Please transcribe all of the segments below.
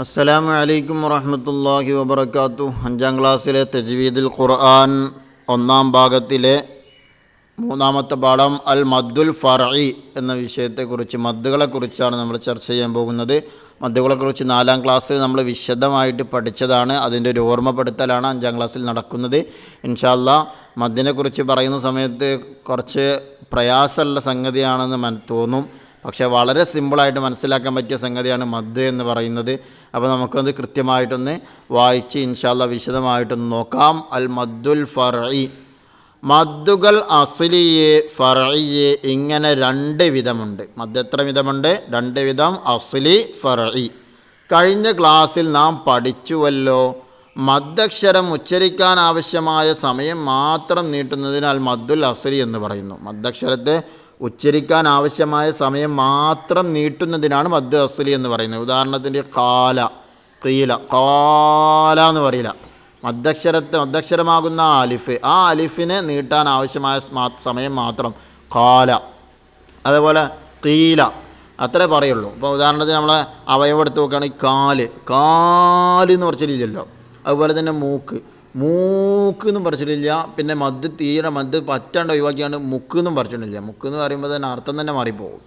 അസ്സലാമു അലൈക്കും വറഹ്മത്തുള്ളാഹി വബറകാതുഹു. 5ാം ക്ലാസ്സിലെ തജ്വീദുൽ ഖുർആൻ ഒന്നാം ഭാഗത്തിലെ മൂന്നാമത്തെ പാഠം അൽ മദ്ദുൽ ഫർഇ എന്ന വിഷയത്തെക്കുറിച്ച്, മദ്ദുകളെക്കുറിച്ചാണ് നമ്മൾ ചർച്ച ചെയ്യാൻ പോകുന്നത്. മദ്ദുകളെക്കുറിച്ച് 4ാം ക്ലാസ്സിൽ നമ്മൾ വിശദമായിട്ട് പഠിച്ചതാണ്. അതിൻ്റെ ഒരു ഓർമ്മപ്പെടുത്തലാണ് 5ാം ക്ലാസ്സിൽ നടക്കുന്നത്. ഇൻഷാ അല്ലാഹ് മദ്ദിനെക്കുറിച്ച് പറയുന്ന സമയത്ത് കുറച്ച് പ്രയാസമുള്ള സംഗതിയാണെന്ന് തോന്നും. പക്ഷേ വളരെ സിമ്പിളായിട്ട് മനസ്സിലാക്കാൻ പറ്റിയ സംഗതിയാണ് മദ് എന്ന് പറയുന്നത്. അപ്പോൾ നമുക്കത് കൃത്യമായിട്ടൊന്ന് വായിച്ച് ഇൻഷാ അല്ലാഹ് വിശദമായിട്ടൊന്ന് നോക്കാം. അൽ മദ്ദുൽ ഫർഇ, മദ്ദുകൾ അസ്ലിയെ ഫർഇയെ ഇങ്ങനെ 2 വിധമുണ്ട്. മദ് എത്ര വിധമുണ്ട്? 2 വിധം, അസ്ലി, ഫർഇ. കഴിഞ്ഞ ക്ലാസ്സിൽ നാം പഠിച്ചുവല്ലോ, മദ്ദക്ഷരം ഉച്ചരിക്കാൻ ആവശ്യമായ സമയം മാത്രം നീട്ടുന്നതിനാൽ മദ്ദുൽ അസ്ലി എന്ന് പറയുന്നു. മദ്ദക്ഷരത്തെ ഉച്ചരിക്കാൻ ആവശ്യമായ സമയം മാത്രം നീട്ടുന്നതിനാണ് മദ് അസ്ലി എന്ന് പറയുന്നത്. ഉദാഹരണത്തിൻ്റെ കാല, കീല, കാല എന്ന് പറയില്ല. മദ്ദക്ഷരമാകുന്ന അലിഫ്, ആ അലിഫിനെ നീട്ടാൻ ആവശ്യമായ സമയം മാത്രം കാല. അതേപോലെ കീല, അത്രേ പറയുള്ളൂ. ഇപ്പോൾ ഉദാഹരണത്തിന് നമ്മളെ അവയവം എടുത്ത് നോക്കുകയാണെങ്കിൽ കാല് എന്ന് പറച്ചിലില്ലല്ലോ. അതുപോലെ തന്നെ മൂക്ക് എന്നും പറിച്ചിട്ടില്ല. പിന്നെ മദ് പറ്റാണ്ട് ഒഴിവാക്കിയാണ് മുക്ക് എന്നും പറിച്ചിട്ടില്ല. മുക്ക് എന്ന് പറയുമ്പോൾ തന്നെ അർത്ഥം തന്നെ മാറിപ്പോകും.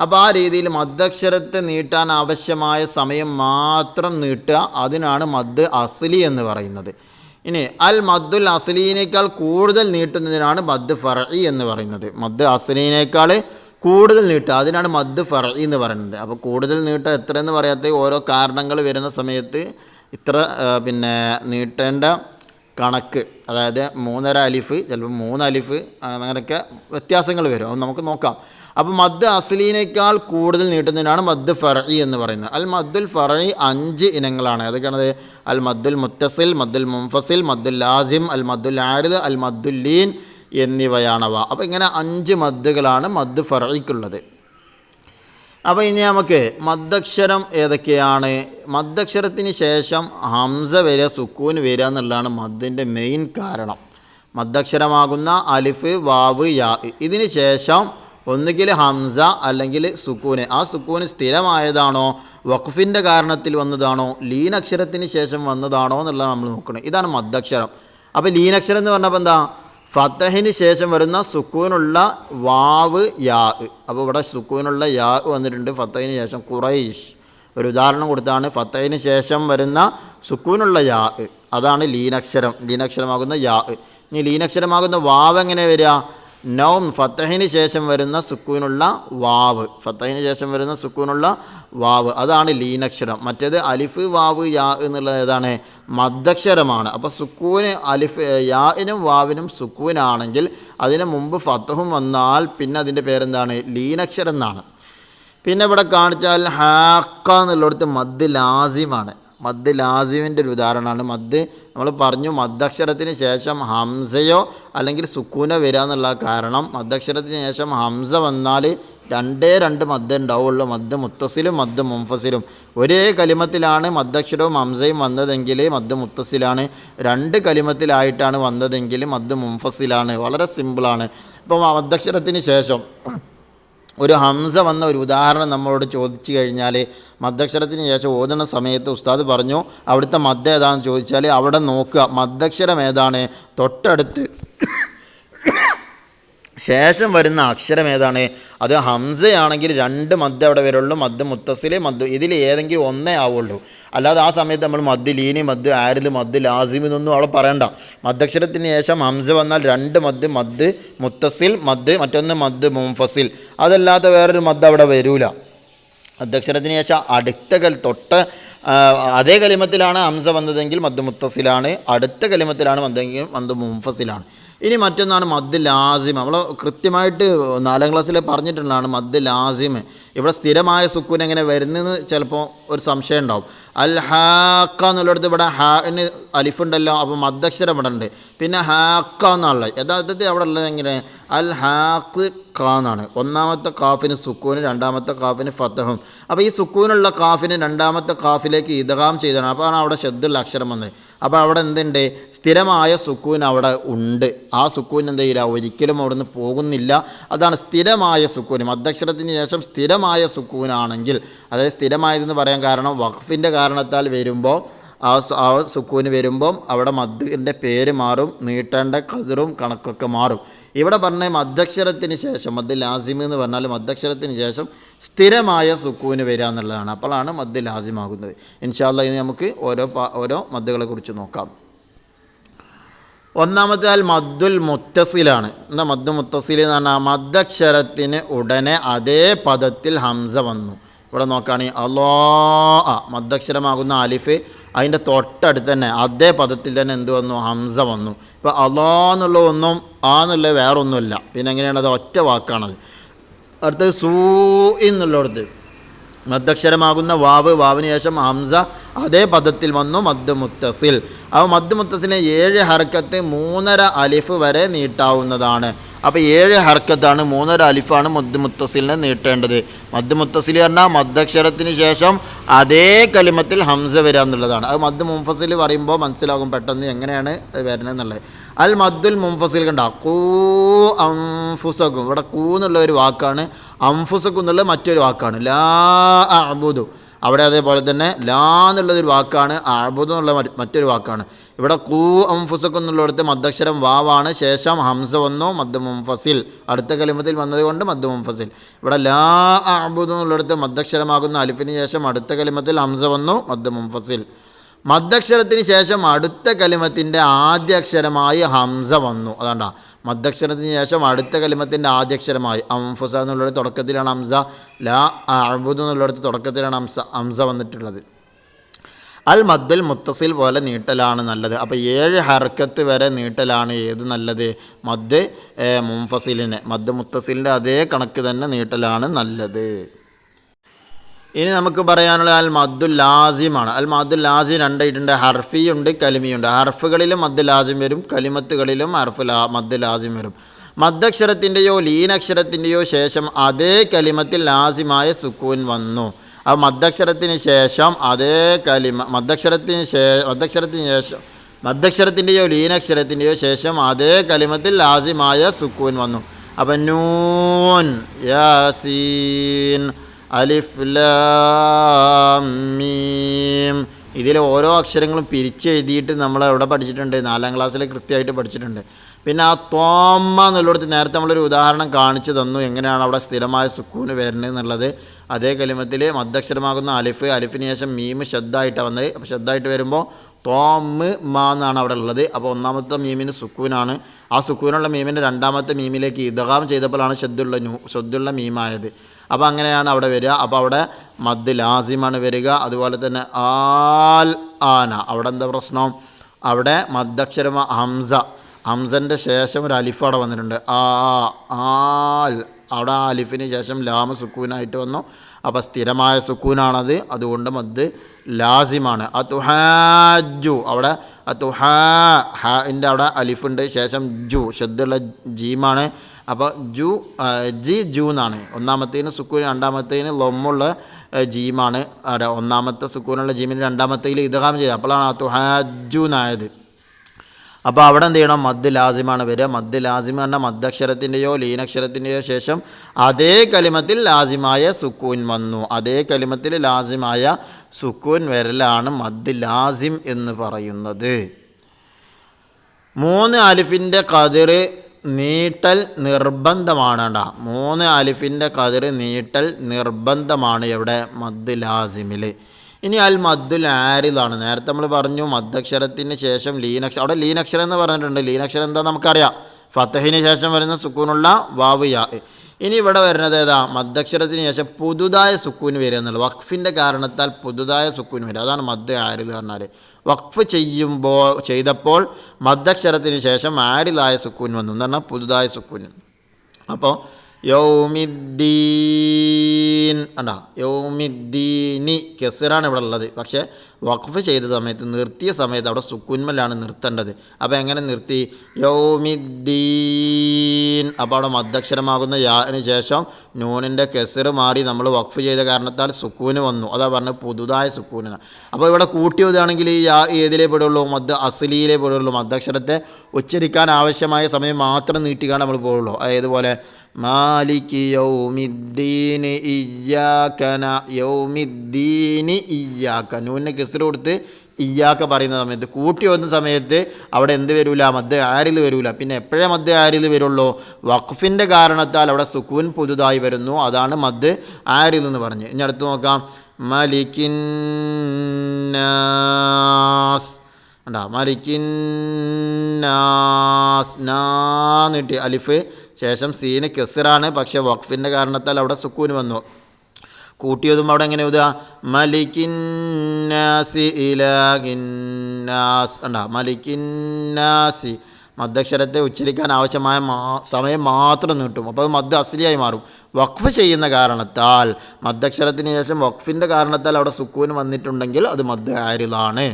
അപ്പോൾ ആ രീതിയിൽ മദ്ദക്ഷരത്തെ നീട്ടാൻ ആവശ്യമായ സമയം മാത്രം നീട്ടുക, അതിനാണ് മദ് അസ്ലി എന്ന് പറയുന്നത്. ഇനി അൽ മദ്ദുൽ അസ്ലിനേക്കാൾ കൂടുതൽ നീട്ടുന്നതിനാണ് മദ് ഫർഇ എന്ന് പറയുന്നത്. മദ് അസ്ലിനേക്കാൾ കൂടുതൽ നീട്ടുക, അതിനാണ് മദ് ഫർഇ എന്ന് പറയുന്നത്. അപ്പോൾ കൂടുതൽ നീട്ടുക എത്രയെന്ന് പറയാത്ത ഓരോ കാരണങ്ങൾ വരുന്ന സമയത്ത് ഇത്ര നീട്ടേണ്ട കണക്ക്, അതായത് 3.5 അലിഫ്, ചിലപ്പോൾ 3 അലിഫ്, അങ്ങനെയൊക്കെ വ്യത്യാസങ്ങൾ വരും. അത് നമുക്ക് നോക്കാം. അപ്പോൾ മദ് അസ്ലീനേക്കാൾ കൂടുതൽ നീട്ടുന്നതിനാണ് മദ് ഫർഇ എന്ന് പറയുന്നത്. അൽ മദ്ദുൽ ഫർഇ 5 ഇനങ്ങളാണ്. അതൊക്കെയാണത് അൽ മദ്ദുൽ മുത്തസിൽ, മദ്ദുൽ മുൻഫസിൽ, മദ്ദുൽ ലാസിം, അൽ മദ്ദുൽ ആരിദ്, അൽ മദ്ദുൽ ലീൻ എന്നിവയാണവ. അപ്പോൾ ഇങ്ങനെ 5 മദ്ദുകളാണ് മദ് ഫർഇക്കുള്ളത്. അപ്പോൾ ഇനി നമുക്ക് മദ്ദക്ഷരം ഏതൊക്കെയാണ്? മദ്ദക്ഷരത്തിന് ശേഷം ഹംസ വരിക, സുക്കൂൻ വരിക എന്നുള്ളതാണ് മദ്ദിൻ്റെ മെയിൻ കാരണം. മദ്ദക്ഷരമാകുന്ന അലിഫ്, വാവ്, യാ, ഇതിന് ശേഷം ഒന്നുകിൽ ഹംസ അല്ലെങ്കിൽ സുക്കൂന്. ആ സുക്കൂന് സ്ഥിരമായതാണോ, വഖഫിൻ്റെ കാരണത്തിൽ വന്നതാണോ, ലീനക്ഷരത്തിന് ശേഷം വന്നതാണോ എന്നുള്ളതാണ് നമ്മൾ നോക്കുന്നത്. ഇതാണ് മദ്ദക്ഷരം. അപ്പോൾ ലീനക്ഷരം എന്ന് പറഞ്ഞപ്പോൾ എന്താ? ഫത്തഹിന് ശേഷം വരുന്ന സുക്കൂനുള്ള വാവ്, യാ. അപ്പോൾ ഇവിടെ സുക്കൂനുള്ള യാ വന്നിട്ടുണ്ട് ഫത്തഹിന് ശേഷം. ഖുറൈശ് ഒരു ഉദാഹരണം കൊടുത്താണ്. ഫത്തഹിന് ശേഷം വരുന്ന സുക്കൂനുള്ള യാ, അതാണ് ലീനക്ഷരം, ലീനക്ഷരമാകുന്ന യാ. ഇനി ലീനക്ഷരമാകുന്ന വാവ് എങ്ങനെ വരിക? നൗം, ഫത്തഹിന് ശേഷം വരുന്ന സുക്കൂനുള്ള വാവ്, ഫത്തഹിന് ശേഷം വരുന്ന സുക്കൂനുള്ള വാവ്, അതാണ് ലീനക്ഷരം. മറ്റേത് അലിഫ്, വാവ്, യാ എന്നുള്ളത് ഏതാണ്? മദ്ദക്ഷരമാണ്. അപ്പോൾ സുക്കൂന് അലിഫ്, യാഇനും വാവിനും സുക്കൂനാണെങ്കിൽ അതിന് മുമ്പ് ഫത്തഹും വന്നാൽ പിന്നെ അതിൻ്റെ പേരെന്താണ്? ലീനക്ഷരം എന്നാണ്. പിന്നെ ഇവിടെ കാണിച്ചാൽ ഹാക്ക എന്നുള്ളിടത്ത് മദ് ലാസിമാണ്. മദ് ലാസിമിൻ്റെ ഒരു ഉദാഹരണമാണ്. മദ് നമ്മൾ പറഞ്ഞു, മദ്ദക്ഷരത്തിന് ശേഷം ഹംസയോ അല്ലെങ്കിൽ സുക്കൂനോ വരിക എന്നുള്ള കാരണം. മദ്ദക്ഷരത്തിന് ശേഷം ഹംസ വന്നാൽ 2 മദ് ഉണ്ടാവുള്ളൂ. മദ് മുത്തസിലും മദ് മുൻഫസിലും. ഒരേ കലിമത്തിലാണ് മദ്ദക്ഷരവും ഹംസയും വന്നതെങ്കിൽ മദ് മുത്തസിലാണ്. 2 കലിമത്തിലായിട്ടാണ് വന്നതെങ്കിൽ മദ് മുൻഫസിലാണ്. വളരെ സിമ്പിളാണ്. ഇപ്പോൾ മദ്ദക്ഷരത്തിന് ശേഷം ഒരു ഹംസ വന്ന ഒരു ഉദാഹരണം നമ്മളോട് ചോദിച്ചു കഴിഞ്ഞാൽ, മദ്ദക്ഷരത്തിന് ശേഷം ഓതുന്ന സമയത്ത് ഉസ്താദ് പറഞ്ഞു അവിടുത്തെ മദ് ഏതാണെന്ന് ചോദിച്ചാൽ അവിടെ നോക്കുക, മദ്ദക്ഷരം ഏതാണ്, തൊട്ടടുത്ത് ശേഷം വരുന്ന അക്ഷരം ഏതാണ്. അത് ഹംസയാണെങ്കിൽ 2 മദ് അവിടെ വരുള്ളൂ. മദ് മുത്തസിൽ, മദ്, ഇതിൽ ഏതെങ്കിലും ഒന്നേ ആവുള്ളൂ. അല്ലാതെ ആ സമയത്ത് നമ്മൾ മദ് ലീനി, മദ് ആരിദ്, മദ് ലാസിം എന്നൊന്നും അവിടെ പറയണ്ട. മദ്ദക്ഷരത്തിന് ശേഷം ഹംസ വന്നാൽ 2 മദ്, മദ് മുത്തസിൽ, മറ്റൊന്ന് മദ് മുൻഫസിൽ. അതല്ലാത്ത വേറൊരു മദ് അവിടെ വരൂല. മദ്ദക്ഷരത്തിന് ശേഷം അടുത്ത അതേ കലിമത്തിലാണ് ഹംസ വന്നതെങ്കിൽ മദ് മുത്തസിലാണ്, അടുത്ത കലിമത്തിലാണ് വന്നതെങ്കിൽ മദ് മുൻഫസിലാണ്. ഇനി മറ്റൊന്നാണ് മദ് ലാസിം. നമ്മൾ കൃത്യമായിട്ട് 4ാം ക്ലാസ്സിൽ പറഞ്ഞിട്ടുള്ളതാണ് മദ് ലാസിം. ഇവിടെ സ്ഥിരമായ സുക്കൂൻ എങ്ങനെ വരുന്നതെന്ന് ചിലപ്പോൾ ഒരു സംശയം ഉണ്ടാവും. അൽ ഹാക്ക എന്നുള്ളിടത്ത് ഇവിടെ ഹാന് അലിഫുണ്ടല്ലോ, അപ്പോൾ മദ്ദക്ഷരം ഇവിടെ ഉണ്ട്. പിന്നെ ഹാക്ക എന്നുള്ള യഥാർത്ഥത്തിൽ അവിടെ ഉള്ളത് എങ്ങനെ? അൽ ഹാക്ക് ഖ എന്നാണ്. ഒന്നാമത്തെ കാഫിന് സുക്കൂന്, രണ്ടാമത്തെ കാഫിന് ഫതഹും. അപ്പോൾ ഈ സുക്കൂനുള്ള കാഫിന് രണ്ടാമത്തെ കാഫിലേക്ക് ഇദ്ഗാം ചെയ്തതാണ്. അപ്പോൾ അവിടെ ശബ്ദുള്ള അക്ഷരം വന്നത്. അപ്പോൾ അവിടെ എന്തുണ്ട്? സ്ഥിരമായ സുക്കൂൻ അവിടെ ഉണ്ട്. ആ സുക്കൂൻ എന്ത് ചെയ്യില്ല, ഒരിക്കലും അവിടെ നിന്ന് പോകുന്നില്ല. അതാണ് സ്ഥിരമായ സുക്കൂൻ. മദ്ദക്ഷരത്തിന് ശേഷം സ്ഥിരമായ സുക്കൂനാണെങ്കിൽ, അതായത് സ്ഥിരമായതെന്ന് പറയാൻ കാരണം വഖഫിൻ്റെ കാരണത്താൽ വരുമ്പോൾ ആ സുക്കൂന് വരുമ്പം അവിടെ മദ്ദിൻ്റെ പേര് മാറും, നീട്ടേണ്ട ഖദറും കണക്കൊക്കെ മാറും. ഇവിടെ പറഞ്ഞ മദ്ദക്ഷരത്തിന് ശേഷം, മദ് ലാസിം എന്ന് പറഞ്ഞാൽ മദ്ദക്ഷരത്തിന് ശേഷം സ്ഥിരമായ സുക്കൂന് വരിക എന്നുള്ളതാണ്. അപ്പോഴാണ് മദ് ലാസിമാകുന്നത്. ഇൻഷാ അല്ലാഹ് ഇനി നമുക്ക് ഓരോ മദ്ദുകളെ കുറിച്ച് നോക്കാം. ഒന്നാമത്തെ മദ്ദുൽ മുത്തസിലാണ്. എന്താ മദ് മുത്തസിൽ എന്ന് പറഞ്ഞാൽ മദ്ദക്ഷരത്തിന് ഉടനെ അതേ പദത്തിൽ ഹംസ വന്നു. ഇവിടെ നോക്കുകയാണെങ്കിൽ അല്ലാ, മദ്ദക്ഷരമാകുന്ന അലിഫ് അതിൻ്റെ തൊട്ടടുത്ത് തന്നെ അതേ പദത്തിൽ തന്നെ എന്ത് വന്നു? ഹംസ വന്നു. ഇപ്പോൾ അല്ലാ എന്നുള്ള ഒന്നും ആ എന്നുള്ള വേറെ ഒന്നുമില്ല. പിന്നെ എങ്ങനെയാണത്? ഒറ്റ വാക്കാണത്. അടുത്തത് സൂ എന്നുള്ളിടത്ത് മദ്ദക്ഷരമാകുന്ന വാവിന് ശേഷം ഹംസ അതേ പദത്തിൽ വന്നു, മദ് മുത്തസിൽ. അപ്പോൾ മദ് മുത്തസിലിനെ 7 ഹർക്കത്ത് 3.5 അലിഫ് വരെ നീട്ടാവുന്നതാണ്. അപ്പോൾ 7 ഹർക്കത്താണ്, 3.5 അലിഫാണ് മദ് മുത്തസിലിനെ നീട്ടേണ്ടത്. മദ് മുത്തസിൽ പറഞ്ഞാൽ മദ്ദക്ഷരത്തിന് ശേഷം അതേ കലിമത്തിൽ ഹംസ വരിക എന്നുള്ളതാണ്. അത് മദ് മുൻഫസിൽ പറയുമ്പോൾ മനസ്സിലാകും പെട്ടെന്ന് എങ്ങനെയാണ് വരുന്നത് എന്നുള്ളത്. അൽ മദ്ദുൽ മുൻഫസിൽ കണ്ട കൂ അംഫുസക്കും, ഇവിടെ കൂ എന്നുള്ള ഒരു വാക്കാണ്, അംഫുസക്കും എന്നുള്ള മറ്റൊരു വാക്കാണ്. ലാ അഅ്ബുദു, അവിടെ അതേപോലെ തന്നെ ലാ എന്നുള്ളതൊരു വാക്കാണ്, അഅ്ബുദു എന്നുള്ള മറ്റൊരു വാക്കാണ്. ഇവിടെ കൂ അംഫുസക്കും എന്നുള്ളിടത്ത് മദ്ദക്ഷരം വാവാണ്, ശേഷം ഹംസ വന്നു, മദ് മുൻഫസിൽ. അടുത്ത കലിമത്തിൽ വന്നതുകൊണ്ട് മദ് മുൻഫസിൽ. ഇവിടെ ലാ അഅ്ബുദു എന്നുള്ളിടത്ത് മദ്ദക്ഷരമാകുന്ന അലിഫിന് ശേഷം അടുത്ത കലിമത്തിൽ ഹംസ വന്നു, മദ് മുൻഫസിൽ. മദ്ദക്ഷരത്തിന് ശേഷം അടുത്ത കലിമത്തിൻ്റെ ആദ്യ അക്ഷരമായി ഹംസ വന്നു. അതാണ്ട മദ്ദക്ഷരത്തിന് ശേഷം അടുത്ത കലിമത്തിൻ്റെ ആദ്യക്ഷരമായി അംഫുസ എന്നുള്ളത് തുടക്കത്തിലാണ് ഹംസ, ലാ അഅ്ബുദു എന്നുള്ളിടത്ത് തുടക്കത്തിലാണ് ഹംസ വന്നിട്ടുള്ളത്. അൽ മദ്ദുൽ മുത്തസിൽ പോലെ നീട്ടലാണ് നല്ലത്. അപ്പോൾ 7 ഹർക്കത്ത് വരെ നീട്ടലാണ് ഏത് നല്ലത്? മദ് മുൻഫസിലിനെ. മദ് മുത്തസിലിൻ്റെ അതേ കണക്ക് തന്നെ നീട്ടലാണ് നല്ലത്. ഇനി നമുക്ക് പറയാനുള്ള അൽ മദ്ദുൽ ലാസിമാണ്. അൽ മദ്ദുൽ ലാസിം രണ്ടായിട്ടുണ്ട്, ഹർഫിയുണ്ട്, കലിമിയുണ്ട്. ഹർഫുകളിലും മദ് ലാസിം വരും, കലിമത്തുകളിലും മദ് ലാസിം വരും. മദ്ദക്ഷരത്തിൻ്റെയോ ലീനക്ഷരത്തിൻ്റെയോ ശേഷം അതേ കലിമത്തിൽ ലാസിമായ സുക്കൂൻ വന്നു. ആ മദ്ദക്ഷരത്തിന് ശേഷം അതേ കലിമ മദ്ദക്ഷരത്തിൻ്റെയോ ലീനക്ഷരത്തിൻ്റെയോ ശേഷം അതേ കലിമത്തിൽ ലാസിമായ സുക്കൂൻ വന്നു. അപ്പം നൂൻ, യാസീൻ, അലിഫ് ലാം മീം, ഇതിൽ ഓരോ അക്ഷരങ്ങളും പിരിച്ചെഴുതിയിട്ട് നമ്മൾ എവിടെ പഠിച്ചിട്ടുണ്ട്? 4ാം ക്ലാസ്സിൽ കൃത്യമായിട്ട് പഠിച്ചിട്ടുണ്ട്. പിന്നെ ആ തോമ്മ എന്നുള്ളിടത്ത് നേരത്തെ നമ്മളൊരു ഉദാഹരണം കാണിച്ചു തന്നു, എങ്ങനെയാണ് അവിടെ സ്ഥിരമായ സുക്കൂന് വരുന്നത് എന്നുള്ളത്. അതേ കലിമത്തിൽ മദ്ദക്ഷരമാകുന്ന അലിഫിന് ശേഷം മീം ശബ്ദമായിട്ടാണ് വന്നത്. അപ്പോൾ ശബ്ദമായിട്ട് വരുമ്പോൾ തോമ്മ് മാ എന്നാണ് അവിടെ ഉള്ളത്. അപ്പോൾ ഒന്നാമത്തെ മീമിന് സുക്കൂനാണ്. ആ സുക്കൂനുള്ള മീമിൻ്റെ രണ്ടാമത്തെ മീമിലേക്ക് ഇദ്ഗാം ചെയ്തപ്പോഴാണ് ശബ്ദുള്ള മീമായത്. അപ്പോൾ അങ്ങനെയാണ് അവിടെ വരിക. അപ്പോൾ അവിടെ മദ് ലാസിമാണ് വരിക. അതുപോലെ തന്നെ ആൽ ആന, അവിടെ എന്താ പ്രശ്നം? അവിടെ മദ്ദക്ഷരം ഹംസൻ്റെ ശേഷം ഒരു അലിഫ് അവിടെ വന്നിട്ടുണ്ട്. ആൽ, അവിടെ ആ അലിഫിന് ശേഷം ലാമ സുക്കൂനായിട്ട് വന്നു. അപ്പോൾ സ്ഥിരമായ സുക്കൂനാണത്, അതുകൊണ്ട് മദ് ലാസിമാണ്. അതുഹാജു, അവിടെ ഹാൻ്റെ അവിടെ അലിഫുണ്ട്, ശേഷം ജു ശബ്ദുള്ള ജീമാണ്. അപ്പോൾ ജു എന്നാണ്. ഒന്നാമത്തേന് സുക്കൂൻ, രണ്ടാമത്തേന് ലൊമ്മുള്ള ജീമാണ്. ഒന്നാമത്തെ സുക്കൂനുള്ള ജീമിന് രണ്ടാമത്തേൽ ഇദ്ഗാം ചെയ്ത് അപ്പോഴാണ് അതുഹാജു എന്നായത്. അപ്പോൾ അവിടെ എന്ത് ചെയ്യണം? മദ് ലാസിമാണ് വരിക. മദ് ലാസിം പറഞ്ഞാൽ മദ്ദക്ഷരത്തിൻ്റെയോ ലീനക്ഷരത്തിൻ്റെയോ ശേഷം അതേ കലിമത്തിൽ ലാസിമായ സുക്കൂൻ വന്നു. അതേ കലിമത്തിൽ ലാസിമായ സുക്കൂൻ വരലാണ് മദ് ലാസിം എന്ന് പറയുന്നത്. 3 അലിഫിൻ്റെ ഖദർ നീട്ടൽ നിർബന്ധമാണ്. 3 അലിഫിൻ്റെ ഖദർ നീട്ടൽ നിർബന്ധമാണ് എവിടെ? മദ് ലാസിമിൽ. ഇനി അൽ മദ്ദുൽ ആരിദാണ്. നേരത്തെ നമ്മൾ പറഞ്ഞു മദ്ദക്ഷരത്തിന് ശേഷം ലീനക്ഷരം, അവിടെ ലീനക്ഷരം എന്ന് പറഞ്ഞിട്ടുണ്ട്. ലീനക്ഷരം എന്താ നമുക്കറിയാം, ഫതഹിന് ശേഷം വരുന്ന സുക്കൂനുള്ള വാവ് യാ. ഇനി ഇവിടെ വരുന്നത് ഏതാ? മദ്ദക്ഷരത്തിന് ശേഷം പുതുതായ സുക്കൂന് വരിക എന്നുള്ളത്. വഖഫിൻ്റെ കാരണത്താൽ പുതുതായ സുക്കൂന് വരിക, അതാണ് മദ് ആരിദ് പറഞ്ഞാൽ. വഖഫ് ചെയ്തപ്പോൾ മദ്ദക്ഷരത്തിന് ശേഷം ആരിദായ സുക്കൂൻ വന്നു എന്ന് പറഞ്ഞാൽ പുതുതായ സുക്കൂൻ. അപ്പോൾ യൗമിദ്ദീൻ അണ്ടാ യൗമിദ്ദീനി കെസറാണ് ഇവിടെ ഉള്ളത്. പക്ഷേ വഖഫ് ചെയ്ത സമയത്ത് നിർത്തിയ സമയത്ത് അവിടെ സുക്കൂൻമലാണ് നിർത്തേണ്ടത്. അപ്പോൾ എങ്ങനെ നിർത്തി? യൗമിദ്ദീൻ. അപ്പോൾ അവിടെ മദ്ദക്ഷരമാകുന്ന യാന് ശേഷം നൂനിൻ്റെ കെസറ് മാറി നമ്മൾ വഖഫ് ചെയ്ത കാരണത്താൽ സുക്കൂന് വന്നു. അതാ പറഞ്ഞത് പുതുതായ സുക്കൂന്. അപ്പോൾ ഇവിടെ കൂട്ടിയതാണെങ്കിൽ ഈ യാ ഏതിലേ പെടുള്ളൂ? മദ് അസ്ലിയിലേ പെടുള്ളൂ. മദ്ദക്ഷരത്തെ ഉച്ചരിക്കാൻ ആവശ്യമായ സമയം മാത്രം നീട്ടിക്കാണ് നമ്മൾ പോകുള്ളൂ. ഏതുപോലെ മാലികി യൗമിദ്ദീന് ഇയ്യാക്കന യൗമിദ്ദീന് ഇയ്യാക്ക നൂനിന് കെസറ് കൊടുത്ത് ഇയ്യാക്ക പറയുന്ന സമയത്ത് കൂട്ടി വന്ന സമയത്ത് അവിടെ എന്ത് വരില്ല? മദ് ആരിൽ വരില്ല. പിന്നെ എപ്പോഴേ മദ് ആരിൽ വരുള്ളൂ? വഖഫിൻ്റെ കാരണത്താൽ അവിടെ സുക്കൂൻ പുതുതായി വരുന്നു. അതാണ് മദ് ആരിൽ എന്ന് പറഞ്ഞ്. ഇനി അടുത്ത് നോക്കാം. മലിക്കിന്നാസ് ഉണ്ടാ മലിക്കിന്നാസ് നീട്ടി അലിഫ് ശേഷം സീന് കെസറാണ്. പക്ഷേ വഖഫിൻ്റെ കാരണത്താൽ അവിടെ സുക്കൂന് വന്നു. കൂട്ടിയതും അവിടെ എങ്ങനെ എഴുതുക? മലിക്കിന്നാസി ഇലാഹിന്നാസ് ഉണ്ടാ മലിക്കിന്നാസി മദ്ദക്ഷരത്തെ ഉച്ചരിക്കാൻ ആവശ്യമായ സമയം മാത്രം നീട്ടും. അപ്പോൾ അത് മദ് അസ്ലിയായി മാറും. വഖഫ് ചെയ്യുന്ന കാരണത്താൽ മദ്ദക്ഷരത്തിന് ശേഷം വഖഫിൻ്റെ കാരണത്താൽ അവിടെ സുക്കൂന് വന്നിട്ടുണ്ടെങ്കിൽ അത് മദ് ആരിലാണ്.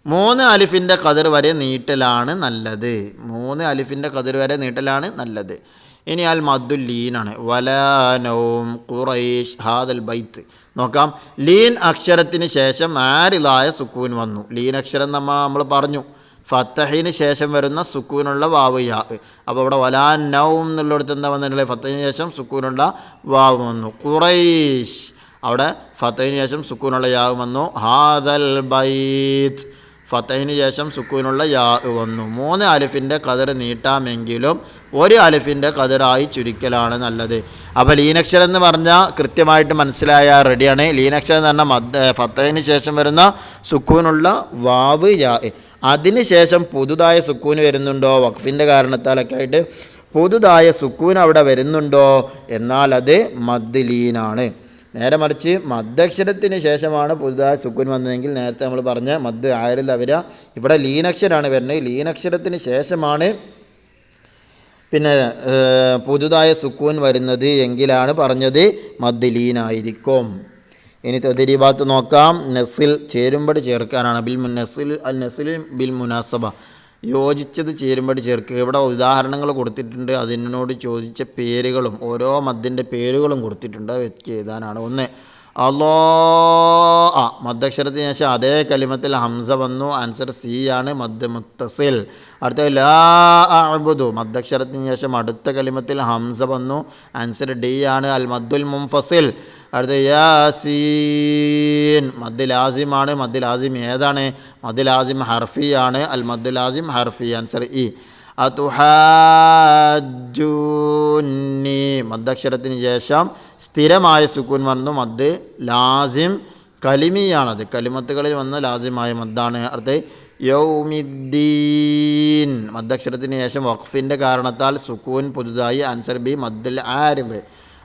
3 അലിഫിൻ്റെ ഖദർ വരെ നീട്ടലാണ് നല്ലത്. 3 അലിഫിൻ്റെ ഖദർ വരെ നീട്ടലാണ് നല്ലത്. ഇനി അൽ മദ്ദുൽ ലീനാണ്. വലാനവും ഖുറൈഷ് ഹാദൽ ബൈത്ത് നോക്കാം. ലീൻ അക്ഷരത്തിന് ശേഷം ആരിലായ സുക്കൂൻ വന്നു. ലീൻ അക്ഷരം നമ്മൾ പറഞ്ഞു ഫത്തഹിന് ശേഷം വരുന്ന സുക്കൂനുള്ള വാവ് യാ. അപ്പോൾ അവിടെ വലാനവും എന്നുള്ളിടത്ത് എന്താ വന്നിട്ടുള്ളത്? ഫത്തഹിന് ശേഷം സുക്കൂനുള്ള വാവ് വന്നു. ഖുറൈഷ് അവിടെ ഫത്തഹിന് ശേഷം സുക്കൂനുള്ള യാ വന്നു. ഹാദൽ ബൈത്ത് ഫത്തഹിന് ശേഷം സുക്കൂനുള്ള യാ വന്നു. 3 അലിഫിൻ്റെ ഖദർ നീട്ടാമെങ്കിലും 1 അലിഫിൻ്റെ ഖദറായി ചുരുക്കലാണ് നല്ലത്. അപ്പോൾ ലീനക്ഷരം എന്ന് പറഞ്ഞാൽ കൃത്യമായിട്ട് മനസ്സിലായ റെഡിയാണ്. ലീനക്ഷരം എന്ന് പറഞ്ഞാൽ ഫത്തഹിന് ശേഷം വരുന്ന സുക്കൂനുള്ള വാവ് യാ. അതിന് ശേഷം പുതുതായ സുക്കൂന് വരുന്നുണ്ടോ? വഖഫിൻ്റെ കാരണത്താലൊക്കെ ആയിട്ട് പുതുതായ സുക്കൂൻ അവിടെ വരുന്നുണ്ടോ? എന്നാൽ അത് മദ് ലീനാണ്. നേരെ മറിച്ച് മദ്ദക്ഷരത്തിന് ശേഷമാണ് പുതുതായ സുക്കൂൻ വന്നതെങ്കിൽ നേരത്തെ നമ്മൾ പറഞ്ഞ മദ് ആരിൽ വരിക. ഇവിടെ ലീനക്ഷരമാണ് വരുന്നത്. ലീനക്ഷരത്തിന് ശേഷമാണ് പിന്നെ പുതുതായ സുക്കൂൻ വരുന്നത് എങ്കിലാണ് പറഞ്ഞത് മദ് ലീനായിരിക്കും. ഇനി തദ്രീബാത്ത് നോക്കാം. നസിൽ ചേരുമ്പടി ചേർക്കാനാണ്. നസിൽ ബിൽ മുനാസബ യോജിച്ചത് ചേരുമ്പടി ചേർക്കുക. ഇവിടെ ഉദാഹരണങ്ങൾ കൊടുത്തിട്ടുണ്ട്. അതിനോട് ചോദിച്ച പേരുകളും ഓരോ മദ്ദിൻ്റെ പേരുകളും കൊടുത്തിട്ടുണ്ട്. വെച്ച് എഴുതാനാണ്. 1 അല്ലോ മദ്ദക്ഷരത്തിന് ശേഷം അതേ കലിമത്തിൽ ഹംസ വന്നു. ആൻസർ സി ആണ് മദ് മുത്തസിൽ. അടുത്ത ലാ അഅ്ബുദു മദ്ദക്ഷരത്തിന് ശേഷം അടുത്ത കലിമത്തിൽ ഹംസ വന്നു. ആൻസർ ഡി ആണ് അൽ മദ്ദുൽ മുൻഫസിൽ. അടുത്ത യാസീൻ മദ് ലാസിമാണ്. മദ് ലാസിം ഏതാണ്? മദ് ലാസിം ഹർഫിയാണ്. അൽ മദ് ലാസിം ഹർഫി. Answer E. അതുഹാജൂനി മദ്ദക്ഷരത്തിന് ശേഷം സ്ഥിരമായ സുക്കൂൻ വന്നു. മദ് ലാസിം കലിമിയാണത്. കലിമത്തുകളിൽ വന്ന ലാസിമായ മദ്ദാണ്. അടുത്ത് യൗമിദ്ദീൻ മദ്ദക്ഷരത്തിന് ശേഷം വഖഫിൻ്റെ കാരണത്താൽ സുക്കൂൻ പുതുതായി. ആൻസർ ബി മദ്ദുൽ ആരിദ്.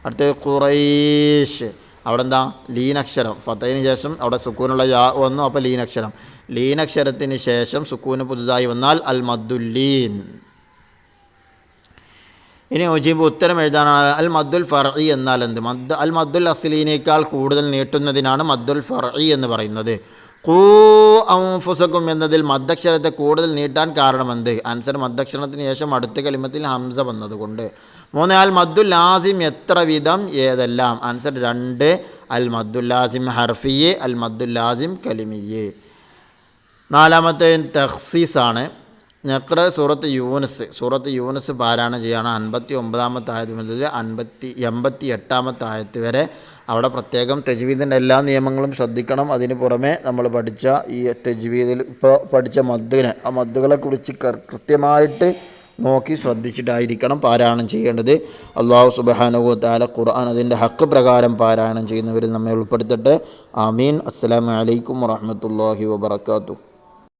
അടുത്ത് ഖുറൈഷ് അവിടെ എന്താ? ലീനക്ഷരം. ഫത്തഹിന് ശേഷം അവിടെ സുക്കൂനുള്ള യാ വന്നു. അപ്പോൾ ലീനക്ഷരം. ലീനക്ഷരത്തിന് ശേഷം സുക്കൂന് പുതുതായി വന്നാൽ അൽ മദ്ദുല്ലീൻ. ഇനി ഒജീബ് ഉത്തരം എഴുതാനാണ്. അൽ മദ്ദുൽ ഫർഇ എന്നാൽ എന്ത്? അൽ മദ്ദുൽ അസ്ലീനേക്കാൾ കൂടുതൽ നീട്ടുന്നതിനാണ് മദ്ദുൽ ഫർഇ എന്ന് പറയുന്നത്. ഖൂ അൻഫുസകും എന്നതിൽ മദ്ദക്ഷരത്തെ കൂടുതൽ നീട്ടാൻ കാരണമെന്ത്? ആൻസർ മദ്ദക്ഷരത്തിന് ശേഷം അടുത്ത കലിമത്തിൽ ഹംസ വന്നതുകൊണ്ട്. 3 അൽ മദ്ദുൽ ലാസിം എത്ര വിധം ഏതെല്ലാം? ആൻസർ 2 അൽ മദ്ദുൽ ലാസിം ഹർഫിയെ അൽ മദ്ദുൽ ലാസിം കലിമിയെ. 4-ാമത്തെ തഖ്സീസാണ്. നഖ്റ സൂറത്ത് യൂനുസ് പാരായണം ചെയ്യാണ്. 59-ാമത്തെ ആയത്ത് മുതൽ 88-ാമത്തെ ആയത്ത് വരെ. അവിടെ പ്രത്യേകം തജ്വീദിൻ്റെ എല്ലാ നിയമങ്ങളും ശ്രദ്ധിക്കണം. അതിന് പുറമെ നമ്മൾ പഠിച്ച ഈ തജ്വീദിൽ ഇപ്പോൾ പഠിച്ച മദ്ദിനെ ആ മദ്ദുകളെക്കുറിച്ച് കൃത്യമായിട്ട് നോക്കി ശ്രദ്ധിച്ചിട്ടായിരിക്കണം പാരായണം ചെയ്യേണ്ടത്. അല്ലാഹു സുബ്ഹാനഹു വ തആല ഖുർആൻ അതിൻ്റെ ഹക്ക് പ്രകാരം പാരായണം ചെയ്യുന്നവരിൽ നമ്മെ ഉൾപ്പെടുത്തട്ടെ. ആമീൻ. അസ്സലാമു അലൈക്കും വറഹ്മത്തുള്ളാഹി വബറകാതുഹു.